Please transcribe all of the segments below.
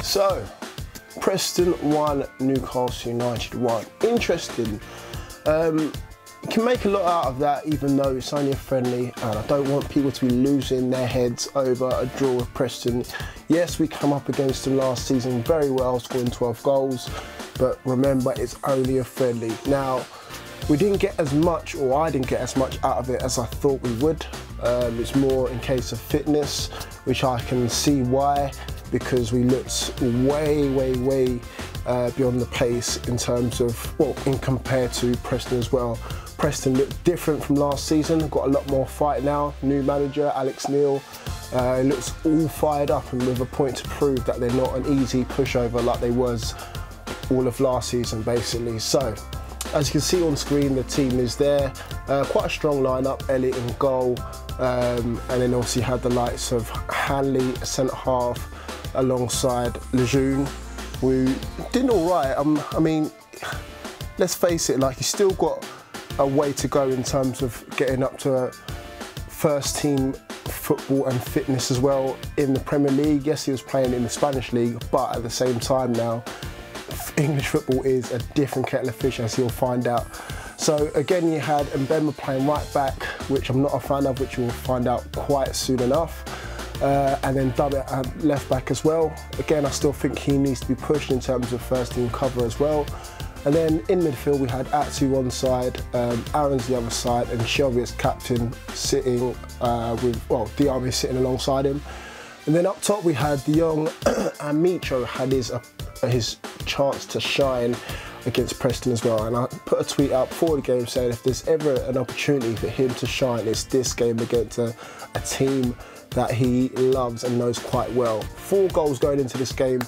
So, Preston 1, Newcastle United 1. Interesting. You can make a lot out of that, even though it's only a friendly, and I don't want people to be losing their heads over a draw with Preston. Yes, we come up against them last season very well, scoring 12 goals, but remember, it's only a friendly. Now, we didn't get as much, or I didn't get as much out of it as I thought we would. It's more in case of fitness, which I can see why, because we looked way beyond the pace in terms of, well, in compared to Preston as well. Preston looked different from last season, got a lot more fight now. New manager, Alex Neil, looks all fired up and with a point to prove that they're not an easy pushover like they was all of last season, basically. So, as you can see on screen, the team is there. Quite a strong lineup, Elliott in goal, and then obviously had the likes of Hanley, centre half, alongside Lejeune, who did all right. I mean, let's face it, like, he's still got a way to go in terms of getting up to first team football and fitness as well in the Premier League. Yes, he was playing in the Spanish league, but at the same time now, English football is a different kettle of fish, as you'll find out. So again, you had Mbemba playing right back, which I'm not a fan of, which you'll find out quite soon enough. And then Dummett at left back as well. Again, I still think he needs to be pushed in terms of first team cover as well. And then in midfield, we had Atsu one side, Aaron's the other side, and Shelby as captain sitting with, well, Diaby sitting alongside him. And then up top, we had De Jong and Mitro had his chance to shine against Preston as well. And I put a tweet out before the game saying if there's ever an opportunity for him to shine, it's this game against a team that he loves and knows quite well. 4 goals going into this game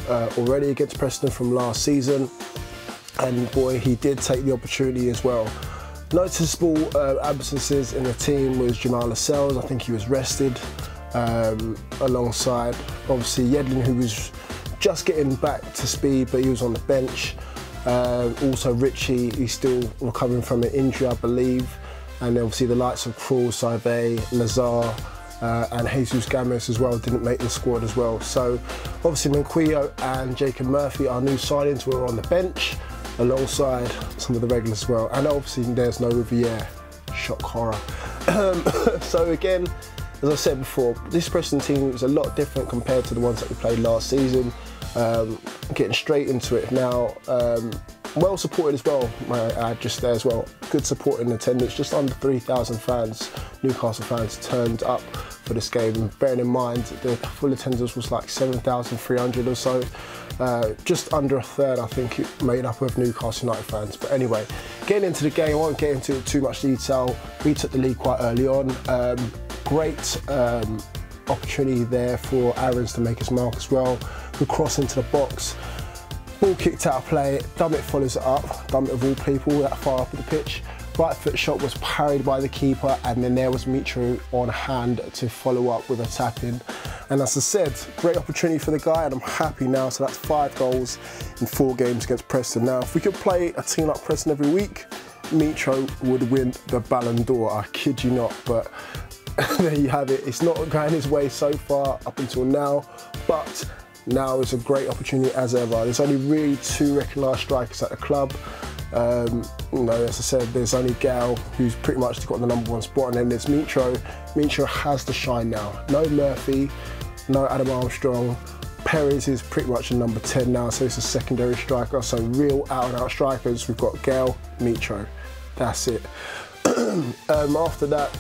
already against Preston from last season. And boy, he did take the opportunity as well. Noticeable absences in the team was Jamal Lascelles. I think he was rested, alongside obviously Yedlin, who was just getting back to speed, but he was on the bench. Also Richie, he's still recovering from an injury, I believe. And obviously the likes of Krul, Saive, Lazar, and Jesus Gomez as well didn't make the squad as well. So obviously Manquillo and Jacob Murphy, our new signings, were on the bench alongside some of the regulars as well. And obviously there's no Riviere. Shock horror. So again, as I said before, this Preston team is a lot different compared to the ones that we played last season. Getting straight into it now. Well supported as well, might I add just there as well. Good support in attendance, just under 3,000 fans, Newcastle fans turned up for this game. And bearing in mind, the full attendance was like 7,300 or so. Just under a third, I think, it made up of Newcastle United fans. But anyway, getting into the game, I won't get into too much detail. We took the lead quite early on. Great opportunity there for Aarons to make his mark as well. Good cross into the box. Ball kicked out of play, Dummett follows it up. Dummett of all people, that far up at the pitch. Right foot shot was parried by the keeper, and then there was Mitro on hand to follow up with a tap in. And as I said, great opportunity for the guy, and I'm happy now. So that's 5 goals in 4 games against Preston. Now, if we could play a team like Preston every week, Mitro would win the Ballon d'Or. I kid you not, but there you have it. It's not going his way so far up until now, but now is a great opportunity as ever. There's only really 2 recognised strikers at the club. You know, as I said, there's only Gale, who's pretty much got the #1 spot, and then there's Mitro. Mitro has to shine now. No Murphy, no Adam Armstrong. Perez is pretty much a number 10 now, so it's a secondary striker. So real out-and-out strikers, we've got Gale, Mitro. That's it. After that,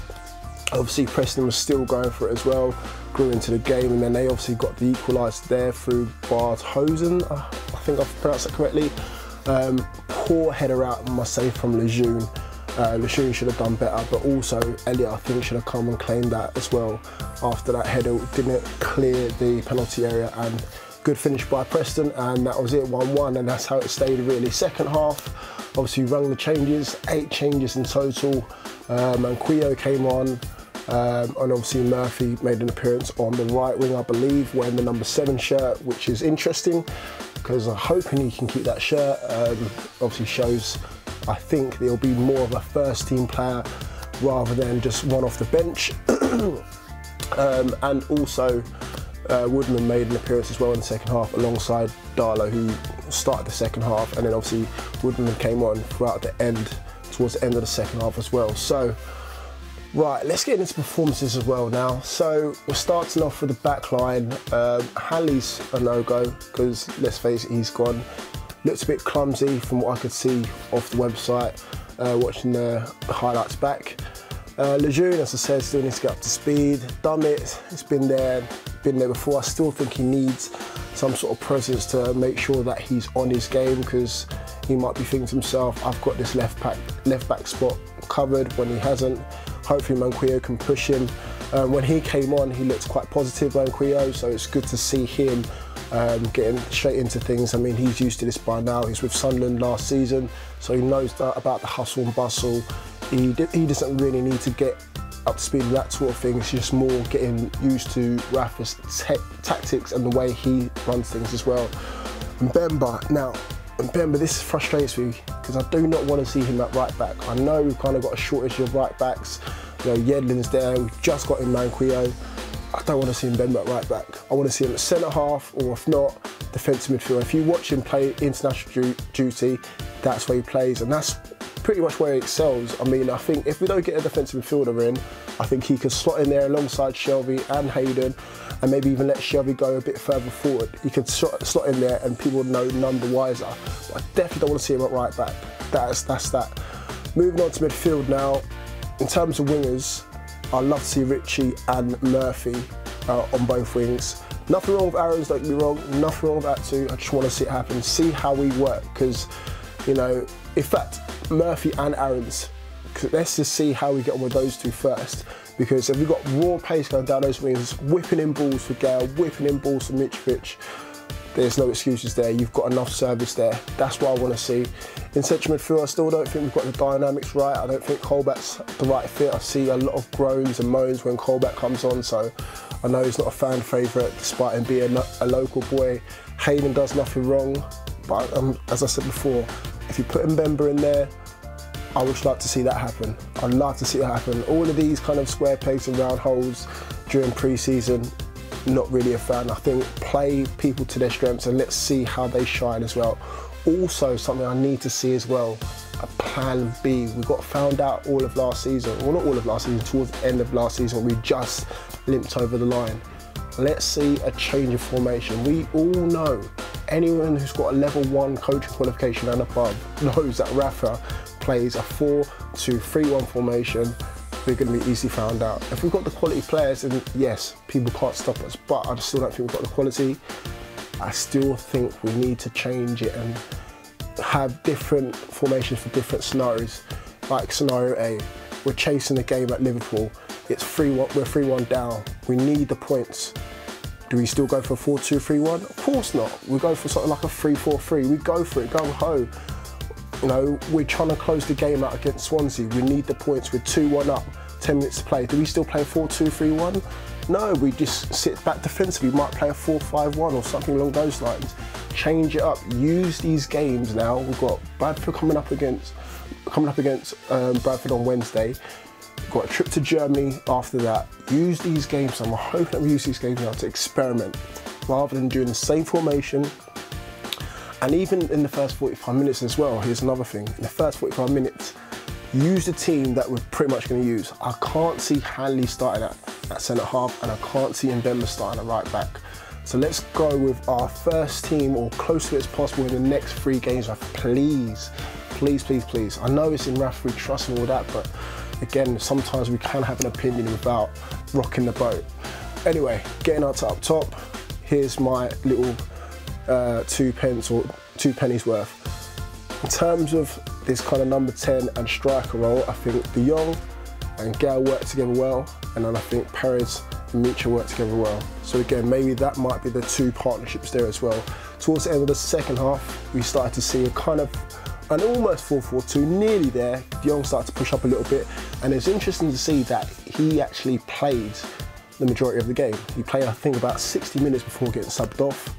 obviously Preston was still going for it as well, grew into the game, and then they obviously got the equaliser there through Barkhuizen, I think I've pronounced that correctly. Poor header out, I must say, from Lejeune. Lejeune should have done better, but also Elliott, I think, should have come and claimed that as well. After that header, didn't clear the penalty area, and good finish by Preston, and that was it, 1-1, and that's how it stayed really. Second half, obviously rung the changes, 8 changes in total. Manquillo came on, and obviously Murphy made an appearance on the right wing, I believe, wearing the number 7 shirt, which is interesting because I'm hoping he can keep that shirt. Obviously shows, I think, there'll be more of a first team player rather than just one off the bench. And also Woodman made an appearance as well in the second half alongside Darlow, who started the second half, and then obviously Woodman came on throughout the end, towards the end of the second half as well. So, right, let's get into performances as well now. So we're starting off with the back line. Hanley's a no-go because, let's face it, he's gone. Looks a bit clumsy from what I could see off the website, watching the highlights back. Lejeune, as I said, still needs to get up to speed. Dummett, it's been there before. I still think he needs some sort of presence to make sure that he's on his game, because he might be thinking to himself, I've got this left back spot covered, when he hasn't. Hopefully Manquillo can push him. When he came on, he looked quite positive, Manquillo, so it's good to see him getting straight into things. I mean, he's used to this by now. He's with Sunderland last season, so he knows about the hustle and bustle. He doesn't really need to get up to speed with that sort of thing. It's just more getting used to Rafa's tactics and the way he runs things as well. Mbemba, now, Mbemba, this frustrates me because I do not want to see him at right back. I know we've kind of got a shortage of right backs. You know, Yedlin's there, we've just got in Manquillo. I don't want to see Mbemba at right back. I want to see him at centre half, or if not, defensive midfield. If you watch him play international duty, that's where he plays, and that's pretty much where he excels. I mean, I think if we don't get a defensive midfielder in, I think he could slot in there alongside Shelvey and Hayden, and maybe even let Shelvey go a bit further forward. He could slot in there and people would know none the wiser. But I definitely don't want to see him at right back. That's that. Moving on to midfield now. In terms of wingers, I'd love to see Ritchie and Murphy on both wings. Nothing wrong with Aaron's, don't get me wrong. Nothing wrong with that too. I just want to see it happen, see how we work, because, you know, in fact, Murphy and Aaron's, let's just see how we get on with those two first, because if we've got raw pace going down those wings, whipping in balls for Gale, whipping in balls for Mitrovic, there's no excuses there. You've got enough service there. That's what I want to see. In central midfield, I still don't think we've got the dynamics right. I don't think Colback's the right fit. I see a lot of groans and moans when Colback comes on, so I know he's not a fan favourite despite him being a local boy. Hayden does nothing wrong, but as I said before, if you put Mbemba in there, I would like to see that happen. I'd love to see that happen. All of these kind of square pegs and round holes during pre-season, not really a fan. I think play people to their strengths and let's see how they shine as well. Also, something I need to see as well, a plan B. We got found out all of last season, well, not all of last season, towards the end of last season, we just limped over the line. Let's see a change of formation. We all know, anyone who's got a level 1 coaching qualification and above knows that Rafa plays a 4-2-3-1 formation. We're going to be easily found out. If we've got the quality players, then yes, people can't stop us, but I still don't think we've got the quality. I still think we need to change it and have different formations for different scenarios. Like scenario A, we're chasing the game at Liverpool. It's 3-1, we're 3-1 down. We need the points. Do we still go for a 4-2-3-1? Of course not. We go for something like a 3-4-3. We go for it, go ho. You know, we're trying to close the game out against Swansea. We need the points. We're 2-1 up, 10 minutes to play. Do we still play 4-2-3-1? No, we just sit back defensively. We might play a 4-5-1 or something along those lines. Change it up. Use these games now. We've got Bradford coming up against Bradford on Wednesday. We've got a trip to Germany after that. Use these games. I'm hoping that we use these games now to experiment rather than doing the same formation. And even in the first 45 minutes as well, here's another thing. In the first 45 minutes, use the team that we're pretty much going to use. I can't see Hanley starting at centre half, and I can't see Mbemba starting at right back. So let's go with our first team, or close to it as possible, in the next 3 games, Rafa. Please, please, please, please. I know it's in Rafa, we trust and all that, but again, sometimes we can have an opinion without rocking the boat. Anyway, getting up top, here's my little 2 pence or 2 pennies worth. In terms of this kind of number 10 and striker role, I think De Jong and Gale work together well, and then I think Perez and Mitrovic work together well. So again, maybe that might be the 2 partnerships there as well. Towards the end of the second half, we started to see a kind of an almost 4-4-2, nearly there. De Jong started to push up a little bit, and it's interesting to see that he actually played the majority of the game. He played, I think, about 60 minutes before getting subbed off.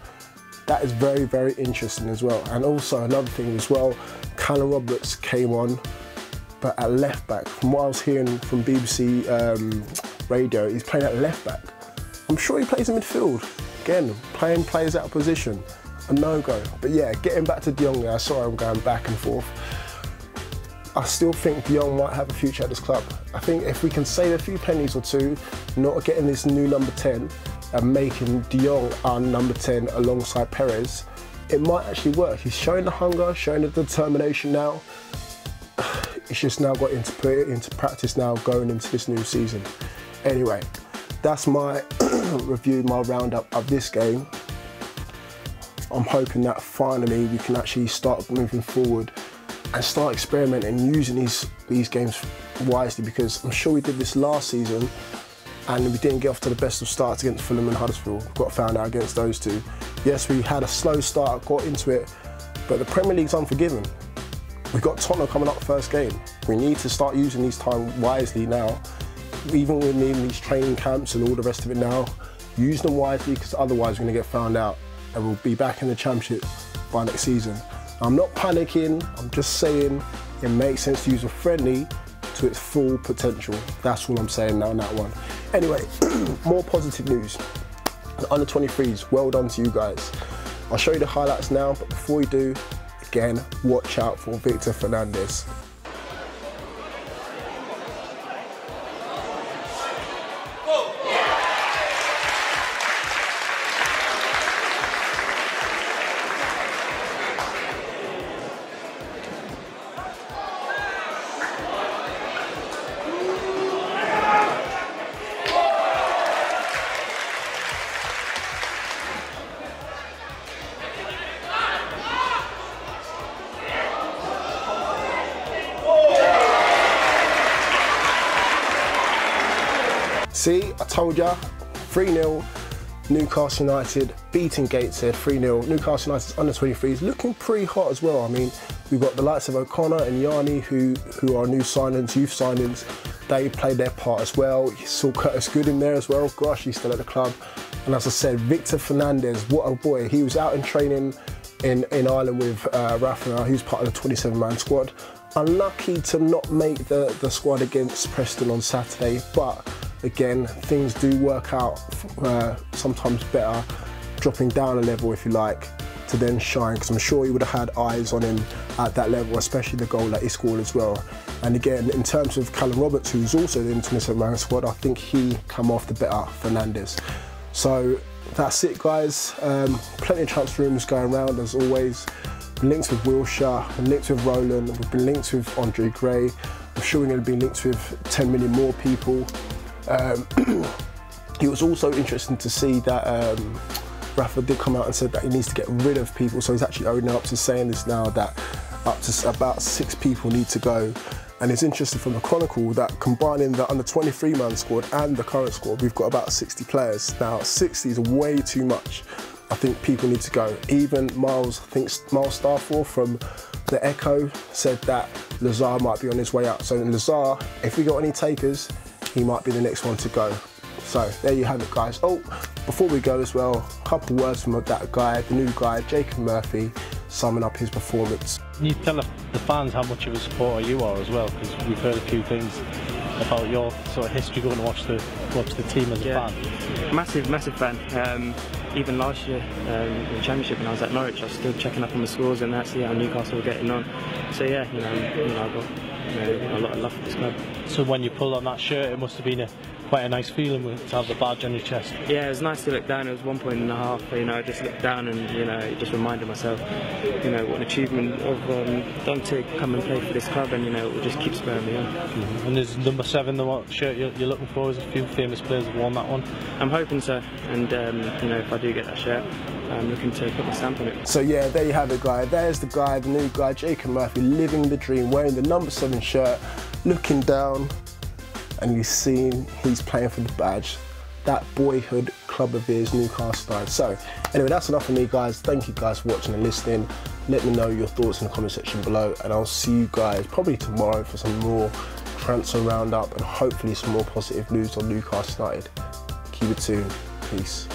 That is very, very interesting as well. And also another thing as well, Callum Roberts came on, but at left back. From what I was hearing from BBC radio, he's playing at left back. I'm sure he plays in midfield. Again, playing players out of position, a no-go. But yeah, getting back to De Jong now, sorry I'm going back and forth. I still think De Jong might have a future at this club. I think if we can save a few pennies or two, not getting this new number 10 and making De Jong our number 10 alongside Perez, it might actually work. He's showing the hunger, showing the determination now. It's just now got to put it into practice now going into this new season. Anyway, that's my review, my roundup of this game. I'm hoping that finally we can actually start moving forward and start experimenting using these games wisely, because I'm sure we did this last season and we didn't get off to the best of starts against Fulham and Huddersfield. We got found out against those two. Yes, we had a slow start, got into it, but the Premier League's unforgiving. We've got Tottenham coming up first game. We need to start using these time wisely now. Even within these training camps and all the rest of it now, use them wisely, because otherwise we're going to get found out and we'll be back in the Championship by next season. I'm not panicking, I'm just saying it makes sense to use a friendly to its full potential. That's all I'm saying now on that one. Anyway, more positive news. The under 23s, well done to you guys. I'll show you the highlights now, but before we do, again, watch out for Victor Fernandez. See, I told ya, 3-0, Newcastle United beating Gateshead 3-0. Newcastle United's under 23s looking pretty hot as well. I mean, we've got the likes of O'Connor and Yanni who are new signings, youth signings. They played their part as well. You saw Curtis Good in there as well. Gosh, he's still at the club. And as I said, Victor Fernandez, what a boy. He was out in training in Ireland with Rafa. He was part of the 27-man squad. Unlucky to not make the squad against Preston on Saturday, but again, things do work out sometimes better, dropping down a level if you like, to then shine, because I'm sure he would have had eyes on him at that level, especially the goal that he scored as well. And again, in terms of Callum Roberts, who's also in the 27-man squad, I think he come off the better Fernandez. So that's it, guys. Plenty of transfer rumours going around as always. Been linked with Wilshire, been linked with Roland, we've been linked with Andre Gray. I'm sure we're going to be linked with 10 million more people. It was also interesting to see that Rafa did come out and said that he needs to get rid of people, so he's actually owning up to saying this now, that up to about 6 people need to go. And it's interesting from the Chronicle that combining the under 23-man squad and the current squad, we've got about 60 players. Now 60 is way too much. I think people need to go. Even Miles, I think Miles Starfall from the Echo said that Lazar might be on his way out. So Lazar, if we got any takers, he might be the next one to go. So there you have it, guys. Oh, before we go as well, a couple of words from that guy, the new guy, Jacob Murphy, summing up his performance. Can you tell the fans how much of a supporter you are as well? Because we've heard a few things about your sort of history going to watch the team as a fan. Massive fan. Even last year in the Championship when I was at Norwich, I was still checking up on the scores and that, see how Newcastle were getting on. So yeah, I've got a lot of love for this club. So when you pulled on that shirt, it must have been quite a nice feeling to have the badge on your chest. Yeah, it was nice to look down. It was 1.5 points. I just looked down and just reminded myself, what an achievement I've done to come and play for this club, and it will just keep spurring me on. And is number 7 the shirt you're looking for? There's a few famous players have worn that one. I'm hoping so, and if I do get that shirt, I'm looking to put my stamp on it. So yeah, there you have it, guys. There's the guy, the new guy, Jacob Murphy, living the dream, wearing the number 7 shirt, looking down, and you've seen he's playing for the badge. That boyhood club of his, Newcastle United. So anyway, that's enough for me, guys. Thank you guys for watching and listening. Let me know your thoughts in the comment section below, and I'll see you guys probably tomorrow for some more transfer roundup and hopefully some more positive news on Newcastle United. Keep it tuned. Peace.